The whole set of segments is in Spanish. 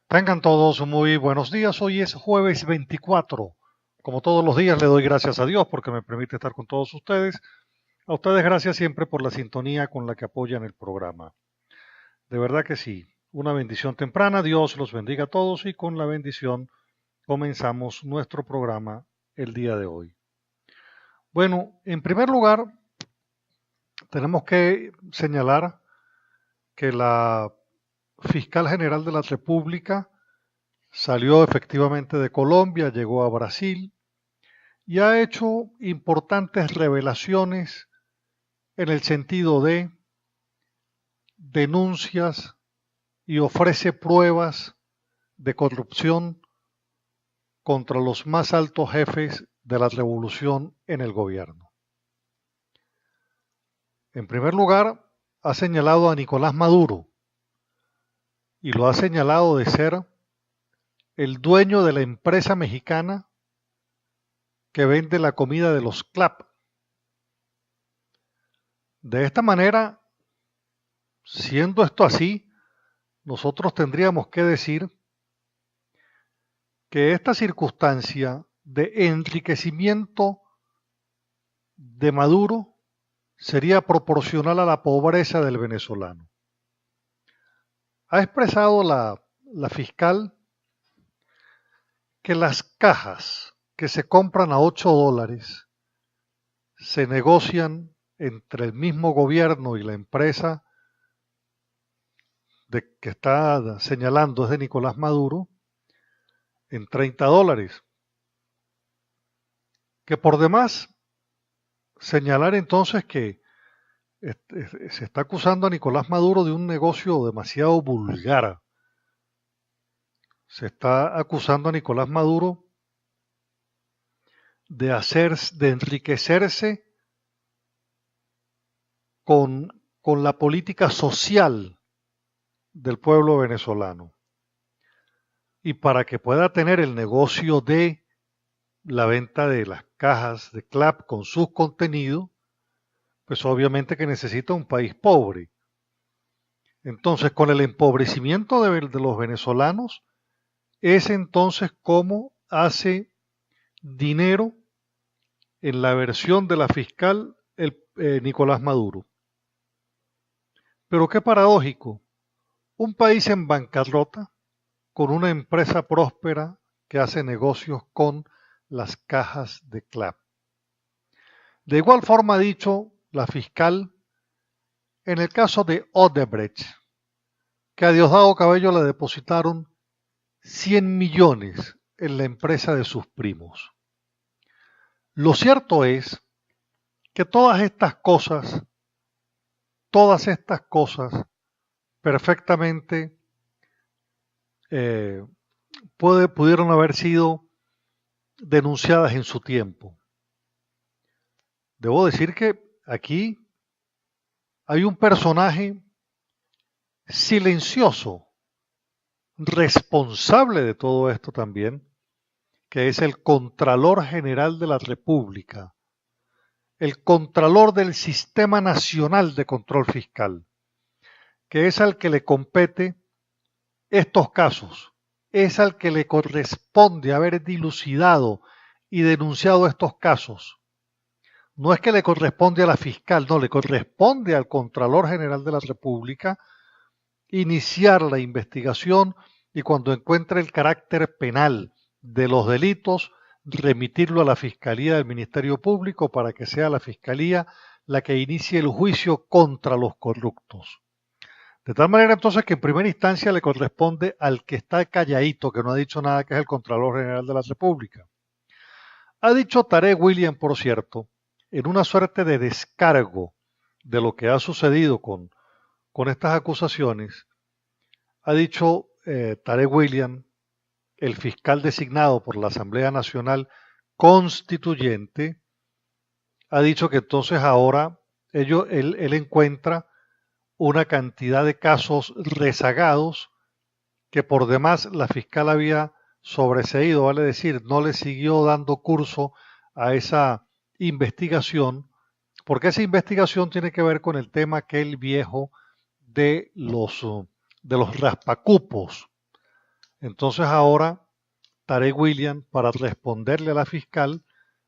Tengan todos muy buenos días. Hoy es jueves 24. Como todos los días le doy gracias a Dios porque me permite estar con todos ustedes. A ustedes gracias siempre por la sintonía con la que apoyan el programa. De verdad que sí. Una bendición temprana. Dios los bendiga a todos y con la bendición comenzamos nuestro programa el día de hoy. Bueno, en primer lugar, tenemos que señalar que la fiscal general de la República salió efectivamente de Colombia, llegó a Brasil y ha hecho importantes revelaciones en el sentido de denuncias y ofrece pruebas de corrupción contra los más altos jefes de la revolución en el gobierno. En primer lugar, ha señalado a Nicolás Maduro y lo ha señalado de ser el dueño de la empresa mexicana que vende la comida de los CLAP. De esta manera, siendo esto así, nosotros tendríamos que decir que esta circunstancia de enriquecimiento de Maduro sería proporcional a la pobreza del venezolano. Ha expresado la fiscal que las cajas que se compran a $8 se negocian entre el mismo gobierno y la empresa que está señalando es de Nicolás Maduro en $30. Que por demás señalar entonces que se está acusando a Nicolás Maduro de un negocio demasiado vulgar. Se está acusando a Nicolás Maduro de enriquecerse con la política social del pueblo venezolano. Y para que pueda tener el negocio de la venta de las cajas de CLAP con sus contenidos, pues obviamente que necesita un país pobre. Entonces, con el empobrecimiento de los venezolanos, es entonces como hace dinero en la versión de la fiscal Nicolás Maduro. Pero qué paradójico, un país en bancarrota con una empresa próspera que hace negocios con las cajas de CLAP. De igual forma ha dicho la fiscal en el caso de Odebrecht, que a Diosdado Cabello le depositaron 100 millones en la empresa de sus primos. Lo cierto es que todas estas cosas perfectamente pudieron haber sido denunciadas en su tiempo. Debo decir que aquí hay un personaje silencioso, responsable de todo esto también, que es el Contralor General de la República, el Contralor del Sistema Nacional de Control Fiscal, que es al que le compete estos casos, es al que le corresponde haber dilucidado y denunciado estos casos. No es que le corresponde a la fiscal, no, le corresponde al Contralor General de la República iniciar la investigación y cuando encuentre el carácter penal de los delitos, remitirlo a la Fiscalía del Ministerio Público para que sea la Fiscalía la que inicie el juicio contra los corruptos. De tal manera entonces que en primera instancia le corresponde al que está calladito, que no ha dicho nada, que es el Contralor General de la República. Ha dicho Tarek William, por cierto, en una suerte de descargo de lo que ha sucedido con estas acusaciones, ha dicho Tarek William, el fiscal designado por la Asamblea Nacional Constituyente, ha dicho que entonces ahora él encuentra una cantidad de casos rezagados que por demás la fiscal había sobreseído, vale decir, no le siguió dando curso a esa investigación, porque esa investigación tiene que ver con el tema aquel viejo de los raspacupos, Entonces ahora Tarek William, para responderle a la fiscal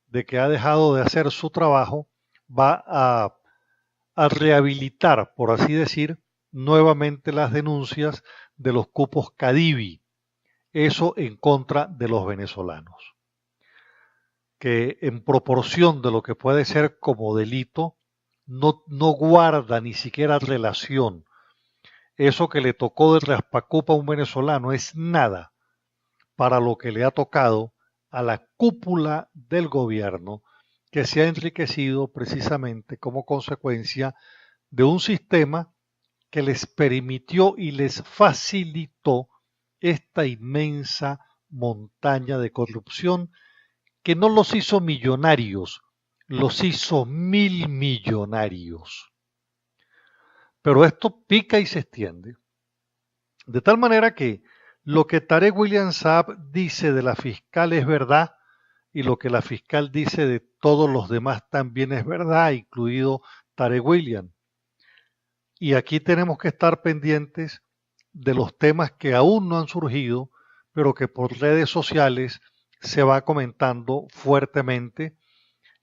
de que ha dejado de hacer su trabajo, va a rehabilitar, por así decir, nuevamente las denuncias de los cupos Cadivi, eso en contra de los venezolanos, que en proporción de lo que puede ser como delito, no guarda ni siquiera relación. Eso que le tocó de raspacupa a un venezolano es nada para lo que le ha tocado a la cúpula del gobierno, que se ha enriquecido precisamente como consecuencia de un sistema que les permitió y les facilitó esta inmensa montaña de corrupción que no los hizo millonarios, los hizo mil millonarios. Pero esto pica y se extiende. De tal manera que lo que Tarek William Saab dice de la fiscal es verdad y lo que la fiscal dice de todos los demás también es verdad, incluido Tarek William. Y aquí tenemos que estar pendientes de los temas que aún no han surgido, pero que por redes sociales se va comentando fuertemente,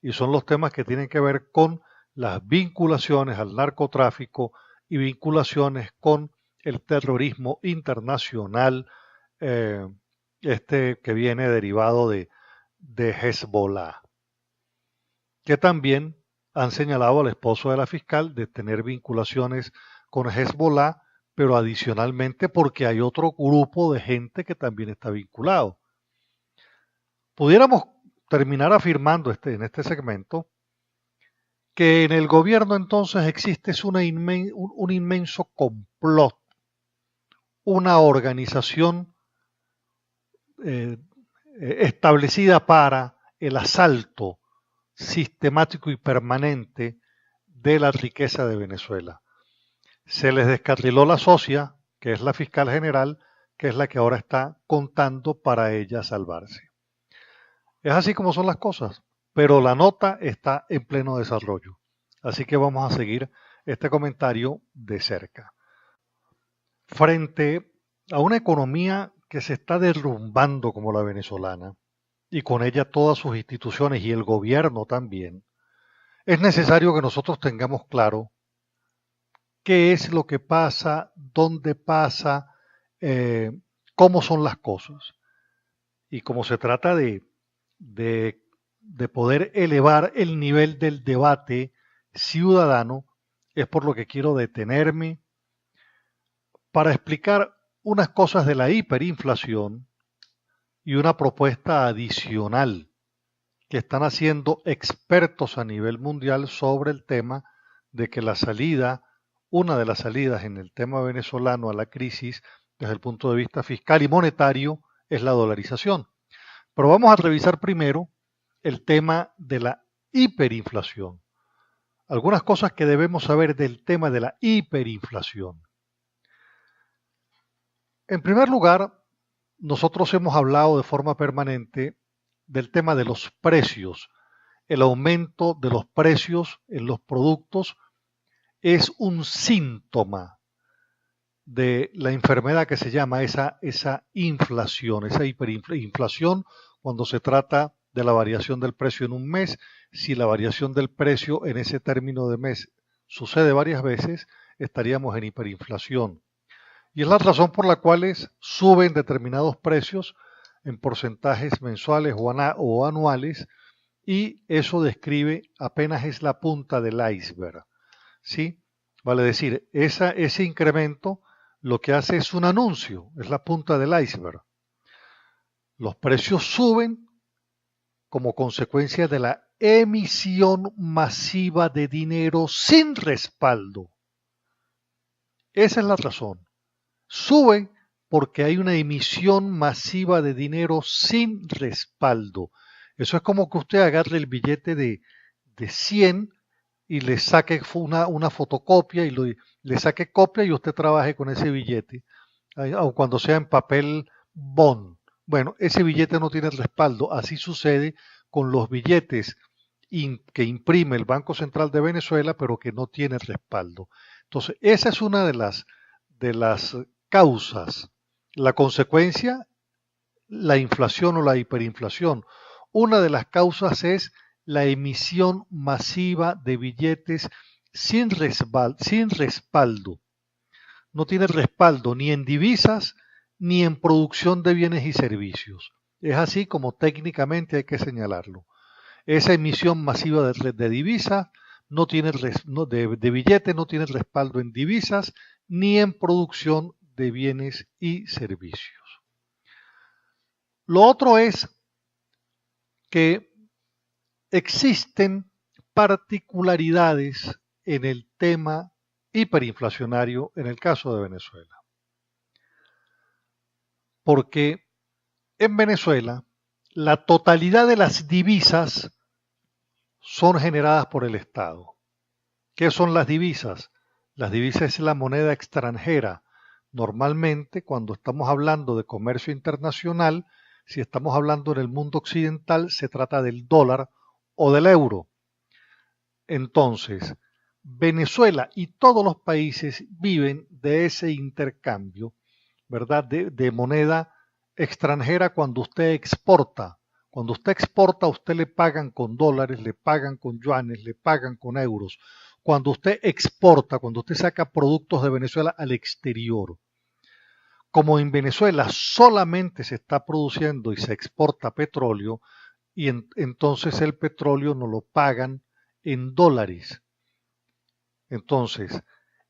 y son los temas que tienen que ver con las vinculaciones al narcotráfico y vinculaciones con el terrorismo internacional, que viene derivado de Hezbollah, que también han señalado al esposo de la fiscal de tener vinculaciones con Hezbollah, pero adicionalmente porque hay otro grupo de gente que también está vinculado. Pudiéramos terminar afirmando en este segmento que en el gobierno entonces existe un inmenso complot, una organización eh, establecida para el asalto sistemático y permanente de la riqueza de Venezuela. Se les descarriló la socia, que es la fiscal general, que es la que ahora está contando para ella salvarse. Es así como son las cosas, pero la nota está en pleno desarrollo. Así que vamos a seguir este comentario de cerca. Frente a una economía que se está derrumbando como la venezolana, y con ella todas sus instituciones y el gobierno también, es necesario que nosotros tengamos claro qué es lo que pasa, dónde pasa, eh, cómo son las cosas. Y como se trata de, de poder elevar el nivel del debate ciudadano, es por lo que quiero detenerme para explicar unas cosas de la hiperinflación y una propuesta adicional que están haciendo expertos a nivel mundial sobre el tema de que una de las salidas en el tema venezolano a la crisis desde el punto de vista fiscal y monetario es la dolarización. Pero vamos a revisar primero el tema de la hiperinflación. Algunas cosas que debemos saber del tema de la hiperinflación. En primer lugar, nosotros hemos hablado de forma permanente del tema de los precios. El aumento de los precios en los productos es un síntoma de la enfermedad que se llama esa inflación, esa hiperinflación, cuando se trata de la variación del precio en un mes. Si la variación del precio en ese término de mes sucede varias veces, estaríamos en hiperinflación. Y es la razón por la cual suben determinados precios en porcentajes mensuales o anuales, y eso describe apenas es la punta del iceberg. ¿Sí? Vale decir, ese incremento lo que hace es un anuncio, es la punta del iceberg. Los precios suben como consecuencia de la emisión masiva de dinero sin respaldo. Esa es la razón. Sube porque hay una emisión masiva de dinero sin respaldo. Eso es como que usted agarre el billete de 100 y le saque una fotocopia y le saque copia y usted trabaje con ese billete, aun cuando sea en papel bond. Bueno, ese billete no tiene respaldo. Así sucede con los billetes que imprime el Banco Central de Venezuela, pero que no tiene respaldo. Entonces, esa es una de las causas La consecuencia, la inflación o la hiperinflación. Una de las causas es la emisión masiva de billetes sin respaldo. No tiene respaldo ni en divisas ni en producción de bienes y servicios. Es así como técnicamente hay que señalarlo. Esa emisión masiva de divisas no tiene de billetes no tiene respaldo en divisas ni en producción de bienes y servicios. Lo otro es que existen particularidades en el tema hiperinflacionario en el caso de Venezuela. Porque en Venezuela la totalidad de las divisas son generadas por el Estado. ¿Qué son las divisas? Las divisas es la moneda extranjera. Normalmente, cuando estamos hablando de comercio internacional, si estamos hablando en el mundo occidental, se trata del dólar o del euro. Entonces, Venezuela y todos los países viven de ese intercambio, ¿verdad? De moneda extranjera cuando usted exporta. Cuando usted exporta, a usted le pagan con dólares, le pagan con yuanes, le pagan con euros. Cuando usted exporta, cuando usted saca productos de Venezuela al exterior. Como en Venezuela solamente se está produciendo y se exporta petróleo, y entonces el petróleo no lo pagan en dólares. Entonces,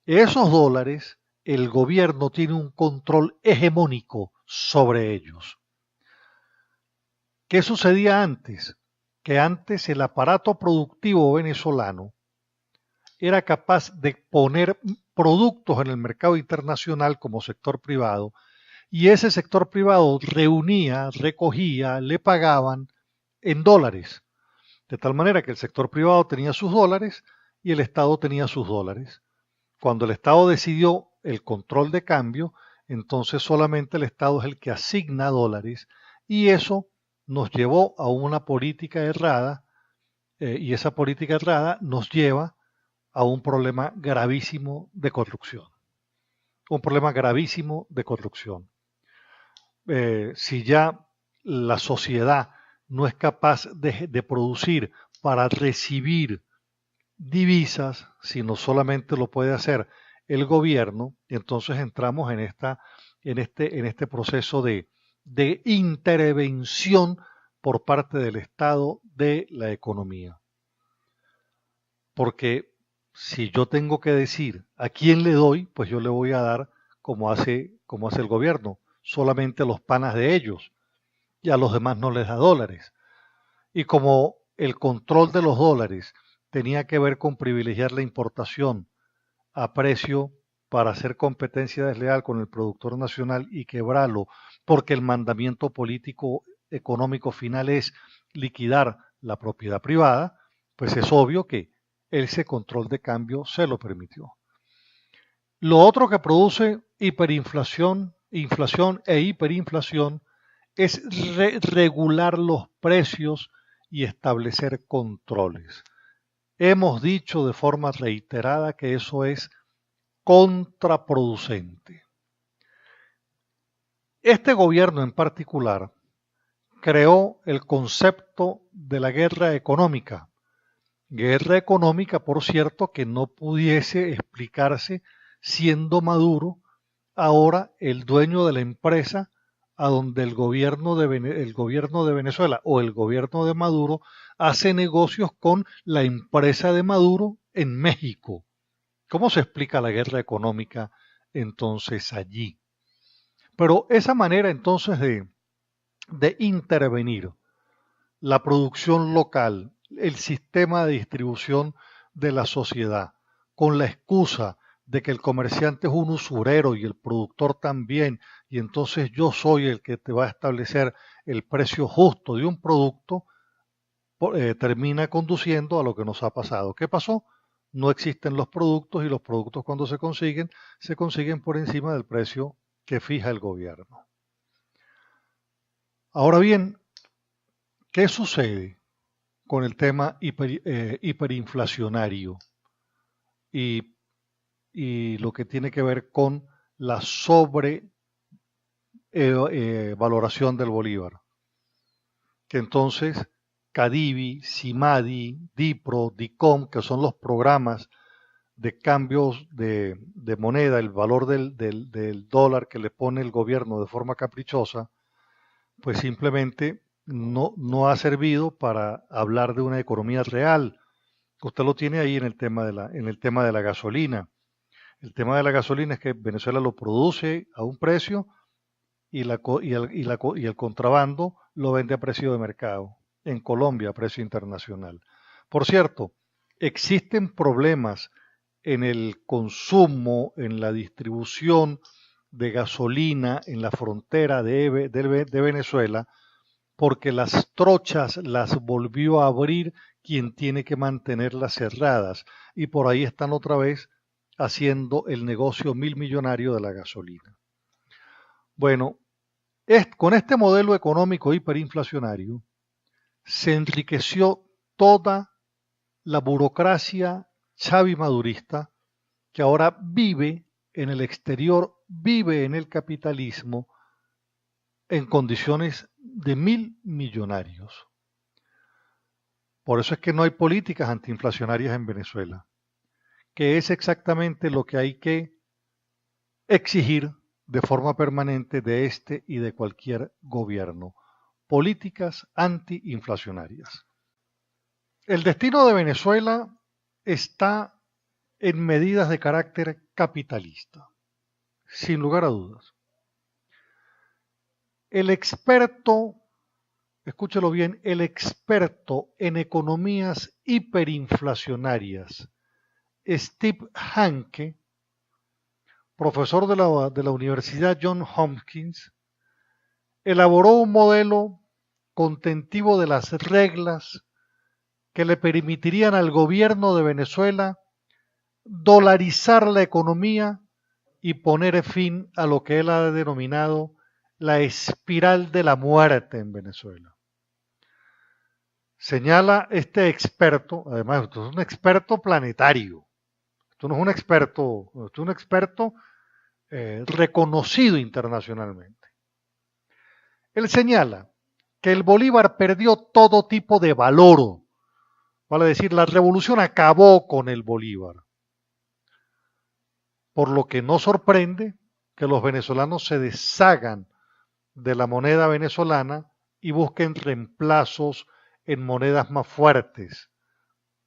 esos dólares, el gobierno tiene un control hegemónico sobre ellos. ¿Qué sucedía antes? Que antes el aparato productivo venezolano era capaz de poner productos en el mercado internacional como sector privado, y ese sector privado reunía, recogía, le pagaban en dólares. De tal manera que el sector privado tenía sus dólares y el Estado tenía sus dólares. Cuando el Estado decidió el control de cambio, entonces solamente el Estado es el que asigna dólares, y eso nos llevó a una política errada, y esa política errada nos lleva a un problema gravísimo de corrupción. Un problema gravísimo de corrupción. Si ya la sociedad no es capaz de producir para recibir divisas, sino solamente lo puede hacer el gobierno, entonces entramos en este proceso de intervención por parte del Estado de la economía. Porque si yo tengo que decir a quién le doy, pues yo le voy a dar como hace el gobierno, solamente a los panas de ellos, y a los demás no les da dólares. Y como el control de los dólares tenía que ver con privilegiar la importación a precio para hacer competencia desleal con el productor nacional y quebrarlo, porque el mandamiento político económico final es liquidar la propiedad privada, pues es obvio que ese control de cambio se lo permitió. Lo otro que produce hiperinflación, inflación e hiperinflación es regular los precios y establecer controles. Hemos dicho de forma reiterada que eso es contraproducente. Este gobierno en particular creó el concepto de la guerra económica. Guerra económica, por cierto, que no pudiese explicarse siendo Maduro ahora el dueño de la empresa a donde el gobierno de Venezuela o el gobierno de Maduro hace negocios con la empresa de Maduro en México. ¿Cómo se explica la guerra económica entonces allí? Pero esa manera entonces de intervenir la producción local, el sistema de distribución de la sociedad, con la excusa de que el comerciante es un usurero y el productor también, y entonces yo soy el que te va a establecer el precio justo de un producto, termina conduciendo a lo que nos ha pasado. ¿Qué pasó? No existen los productos, y los productos cuando se consiguen por encima del precio que fija el gobierno. Ahora bien, ¿qué sucede con el tema hiperinflacionario y lo que tiene que ver con la valoración del bolívar. Que entonces CADIVI, CIMADI, DIPRO, DICOM, que son los programas de cambios de moneda, el valor del dólar que le pone el gobierno de forma caprichosa, pues simplemente no ha servido para hablar de una economía real. Usted lo tiene ahí en el tema en el tema de la gasolina. El tema de la gasolina es que Venezuela lo produce a un precio y el contrabando lo vende a precio de mercado, en Colombia a precio internacional. Por cierto, existen problemas en el consumo, en la distribución de gasolina en la frontera de Venezuela, porque las trochas las volvió a abrir quien tiene que mantenerlas cerradas, y por ahí están otra vez haciendo el negocio millonario de la gasolina. Bueno, con este modelo económico hiperinflacionario se enriqueció toda la burocracia chavi-madurista que ahora vive en el exterior, vive en el capitalismo en condiciones de millonarios. Por eso es que no hay políticas antiinflacionarias en Venezuela, que es exactamente lo que hay que exigir de forma permanente de este y de cualquier gobierno. Políticas antiinflacionarias. El destino de Venezuela está en medidas de carácter capitalista, sin lugar a dudas. El experto, escúchelo bien, el experto en economías hiperinflacionarias, Steve Hanke, profesor de la Universidad Johns Hopkins, elaboró un modelo contentivo de las reglas que le permitirían al gobierno de Venezuela dolarizar la economía y poner fin a lo que él ha denominado la espiral de la muerte en Venezuela. Señala este experto, además, esto es un experto planetario, esto no es un experto, esto es un experto reconocido internacionalmente. Él señala que el Bolívar perdió todo tipo de valor, vale decir, la revolución acabó con el Bolívar, por lo que no sorprende que los venezolanos se deshagan de la moneda venezolana y busquen reemplazos en monedas más fuertes,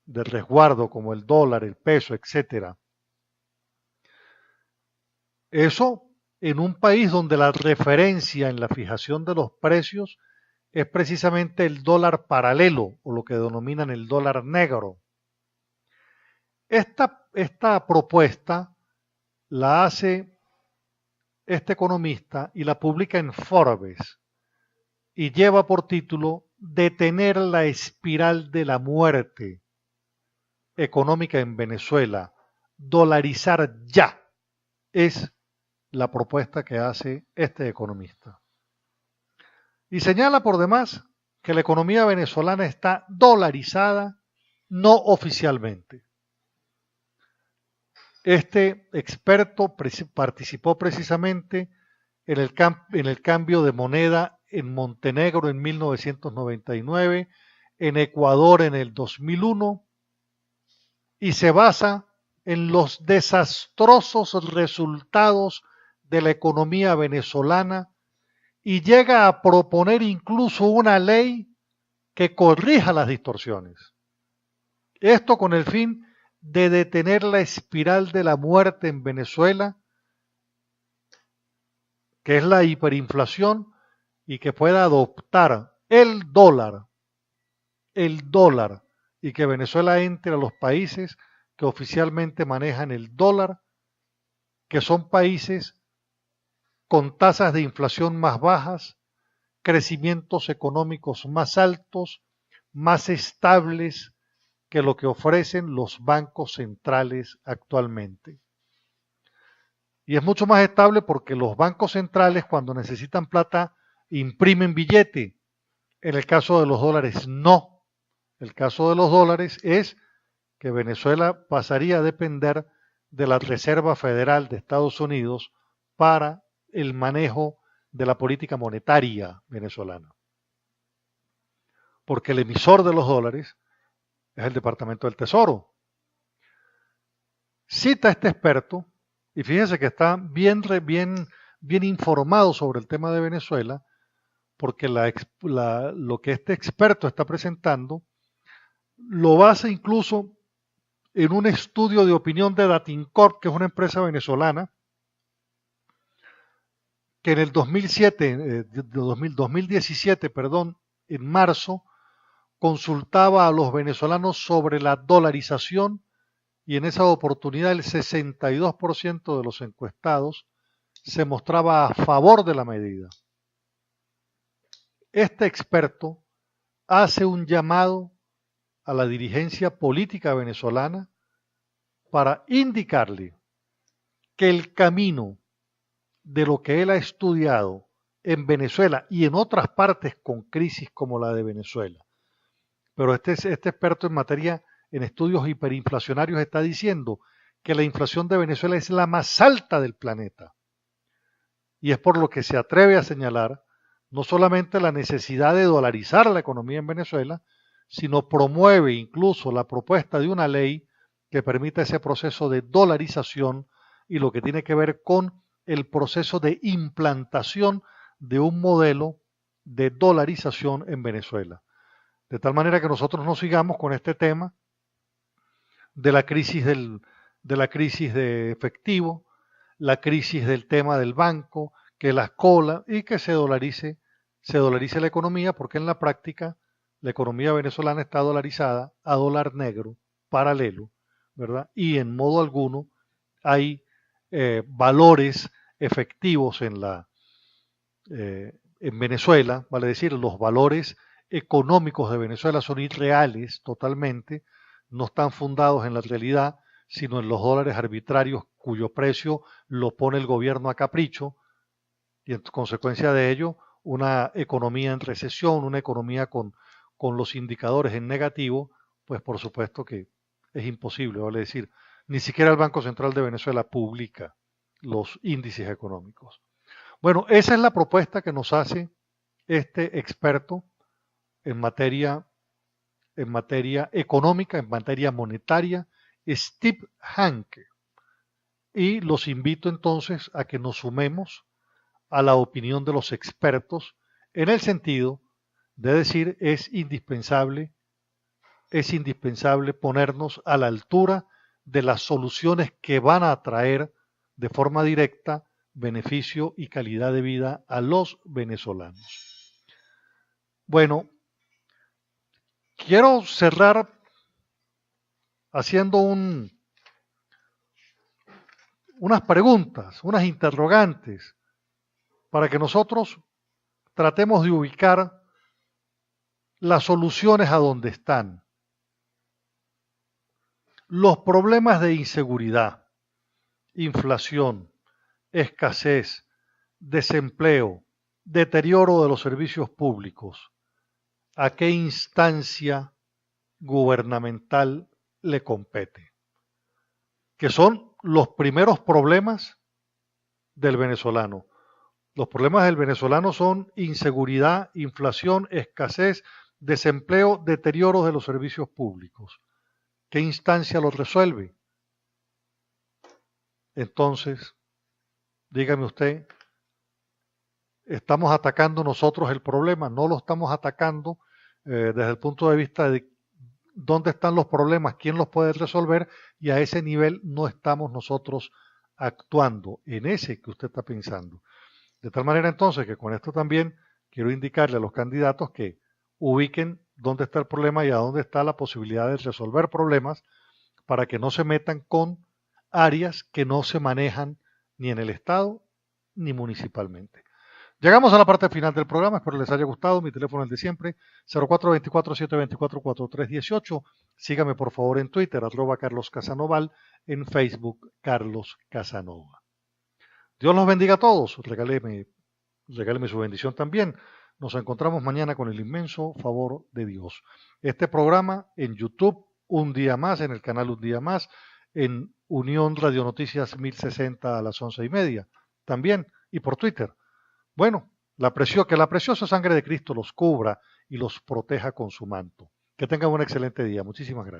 de resguardo como el dólar, el peso, etc. Eso en un país donde la referencia en la fijación de los precios es precisamente el dólar paralelo o lo que denominan el dólar negro. Esta propuesta la hace este economista y la publica en Forbes y lleva por título Detener la espiral de la muerte económica en Venezuela, dolarizar ya, es la propuesta que hace este economista. Y señala por demás que la economía venezolana está dolarizada no oficialmente. Este experto participó precisamente en el cambio de moneda en Montenegro en 1999, en Ecuador en el 2001, y se basa en los desastrosos resultados de la economía venezolana y llega a proponer incluso una ley que corrija las distorsiones. Esto con el fin de detener la espiral de la muerte en Venezuela, que es la hiperinflación, y que pueda adoptar el dólar, y que Venezuela entre a los países que oficialmente manejan el dólar, que son países con tasas de inflación más bajas, crecimientos económicos más altos, más estables que lo que ofrecen los bancos centrales actualmente. Y es mucho más estable porque los bancos centrales cuando necesitan plata imprimen billete. En el caso de los dólares no. El caso de los dólares es que Venezuela pasaría a depender de la Reserva Federal de Estados Unidos para el manejo de la política monetaria venezolana. Porque el emisor de los dólares es el Departamento del Tesoro. Cita este experto, y fíjese que está bien informado sobre el tema de Venezuela, porque lo que este experto está presentando lo basa incluso en un estudio de opinión de Datincorp, que es una empresa venezolana, que en el 2017, en marzo, consultaba a los venezolanos sobre la dolarización y en esa oportunidad el 62% de los encuestados se mostraba a favor de la medida. Este experto hace un llamado a la dirigencia política venezolana para indicarle que el camino de lo que él ha estudiado en Venezuela y en otras partes con crisis como la de Venezuela, pero este experto en estudios hiperinflacionarios está diciendo que la inflación de Venezuela es la más alta del planeta. Y es por lo que se atreve a señalar no solamente la necesidad de dolarizar la economía en Venezuela, sino promueve incluso la propuesta de una ley que permita ese proceso de dolarización y lo que tiene que ver con el proceso de implantación de un modelo de dolarización en Venezuela. De tal manera que nosotros no sigamos con este tema de la crisis de efectivo, la crisis del tema del banco, que las colas y que se dolarice la economía, porque en la práctica la economía venezolana está dolarizada a dólar negro paralelo, ¿verdad? Y en modo alguno hay valores efectivos en Venezuela, vale decir, los valores económicos de Venezuela son irreales totalmente, no están fundados en la realidad, sino en los dólares arbitrarios cuyo precio lo pone el gobierno a capricho, y en consecuencia de ello una economía en recesión, una economía con los indicadores en negativo, pues por supuesto que es imposible, vale decir, ni siquiera el Banco Central de Venezuela publica los índices económicos. Bueno, esa es la propuesta que nos hace este experto en materia económica, en materia monetaria, Steve Hanke. Y los invito entonces a que nos sumemos a la opinión de los expertos en el sentido de decir es indispensable ponernos a la altura de las soluciones que van a traer de forma directa beneficio y calidad de vida a los venezolanos. Bueno, quiero cerrar haciendo unas preguntas, unas interrogantes, para que nosotros tratemos de ubicar las soluciones a donde están. Los problemas de inseguridad, inflación, escasez, desempleo, deterioro de los servicios públicos, ¿a qué instancia gubernamental le compete? Que son los primeros problemas del venezolano. Los problemas del venezolano son inseguridad, inflación, escasez, desempleo, deterioro de los servicios públicos. ¿Qué instancia los resuelve? Entonces, dígame usted, ¿estamos atacando nosotros el problema? No lo estamos atacando desde el punto de vista de dónde están los problemas, quién los puede resolver, y a ese nivel no estamos nosotros actuando en ese que usted está pensando. De tal manera entonces que con esto también quiero indicarle a los candidatos que ubiquen dónde está el problema y a dónde está la posibilidad de resolver problemas para que no se metan con áreas que no se manejan ni en el Estado ni municipalmente. Llegamos a la parte final del programa, espero les haya gustado. Mi teléfono es el de siempre, 0424-724-4318. Sígame por favor en Twitter, @CarlosCasanoval, en Facebook, Carlos Casanova. Dios los bendiga a todos, regáleme su bendición también. Nos encontramos mañana con el inmenso favor de Dios. Este programa en YouTube, un día más, en el canal Un Día Más, en Unión Radio Noticias 1060 a las 11:30, también, y por Twitter. Bueno, que la preciosa sangre de Cristo los cubra y los proteja con su manto. Que tengan un excelente día. Muchísimas gracias.